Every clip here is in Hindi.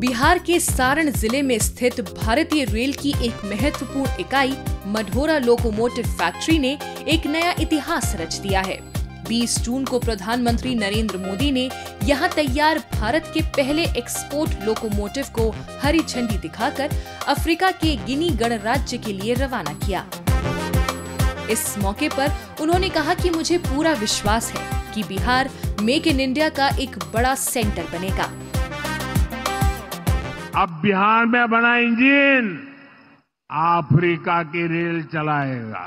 बिहार के सारण जिले में स्थित भारतीय रेल की एक महत्वपूर्ण इकाई मढोरा लोकोमोटिव फैक्ट्री ने एक नया इतिहास रच दिया है। 20 जून को प्रधानमंत्री नरेंद्र मोदी ने यहां तैयार भारत के पहले एक्सपोर्ट लोकोमोटिव को हरी झंडी दिखाकर अफ्रीका के गिनी गणराज्य के लिए रवाना किया। इस मौके पर उन्होंने कहा कि मुझे पूरा विश्वास है कि बिहार मेक इन इंडिया का एक बड़ा सेंटर बनेगा। अब बिहार में बना इंजन अफ्रीका की रेल चलाएगा।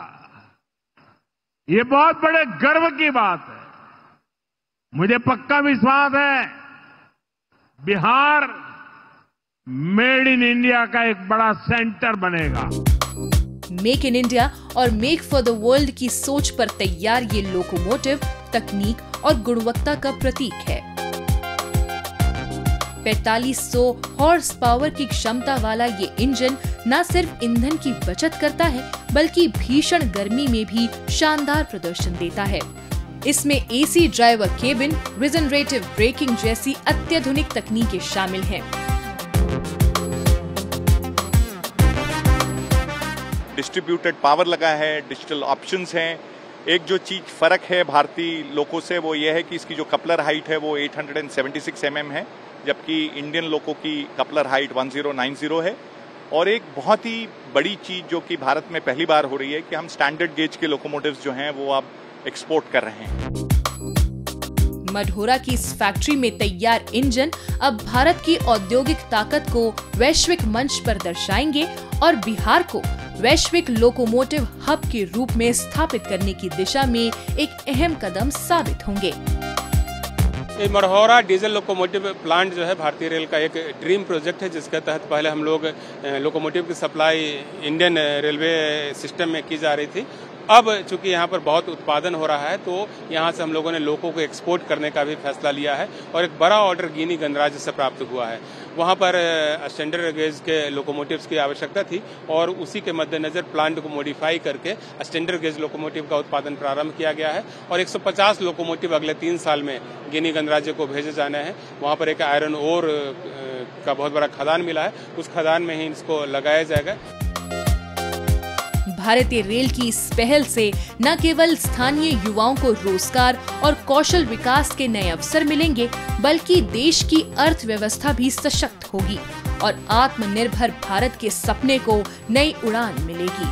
ये बहुत बड़े गर्व की बात है। मुझे पक्का विश्वास है बिहार मेड इन इंडिया का एक बड़ा सेंटर बनेगा। मेक इन इंडिया और मेक फॉर द वर्ल्ड की सोच पर तैयार ये लोकोमोटिव तकनीक और गुणवत्ता का प्रतीक है। 4500 हॉर्स पावर की क्षमता वाला ये इंजन न सिर्फ ईंधन की बचत करता है बल्कि भीषण गर्मी में भी शानदार प्रदर्शन देता है। इसमें AC driver cabin, regenerative braking जैसी अत्याधुनिक तकनीकें शामिल हैं। डिस्ट्रीब्यूटेड पावर लगा है, डिजिटल ऑप्शंस हैं। एक जो चीज फर्क है भारतीय लोको से वो ये है कि इसकी जो कपलर हाइट है वो 876 mm है, जबकि इंडियन लोको की कपलर हाइट 1090 है। और एक बहुत ही बड़ी चीज जो कि भारत में पहली बार हो रही है कि हम स्टैंडर्ड गेज के लोकोमोटिव्स जो हैं वो अब एक्सपोर्ट कर रहे हैं। मढोरा की इस फैक्ट्री में तैयार इंजन अब भारत की औद्योगिक ताकत को वैश्विक मंच पर दर्शाएंगे और बिहार को वैश्विक लोकोमोटिव हब के रूप में स्थापित करने की दिशा में एक अहम कदम साबित होंगे। मढौरा डीजल लोकोमोटिव प्लांट जो है भारतीय रेल का एक ड्रीम प्रोजेक्ट है, जिसके तहत पहले हम लोग लोकोमोटिव की सप्लाई इंडियन रेलवे सिस्टम में की जा रही थी। अब चूंकि यहाँ पर बहुत उत्पादन हो रहा है तो यहाँ से हम लोगों ने लोको को एक्सपोर्ट करने का भी फैसला लिया है और एक बड़ा ऑर्डर गिनी गणराज्य से प्राप्त हुआ है। वहाँ पर स्टैंडर्ड गेज के लोकोमोटिव्स की आवश्यकता थी और उसी के मद्देनजर प्लांट को मॉडिफाई करके स्टैंडर्ड गेज लोकोमोटिव का उत्पादन प्रारंभ किया गया है और 150 लोकोमोटिव अगले 3 साल में गिनी गणराज्य को भेजे जाने हैं। वहाँ पर एक आयरन ओर का बहुत बड़ा खदान मिला है, उस खदान में ही इसको लगाया जाएगा। भारतीय रेल की इस पहल से न केवल स्थानीय युवाओं को रोजगार और कौशल विकास के नए अवसर मिलेंगे बल्कि देश की अर्थव्यवस्था भी सशक्त होगी और आत्मनिर्भर भारत के सपने को नई उड़ान मिलेगी।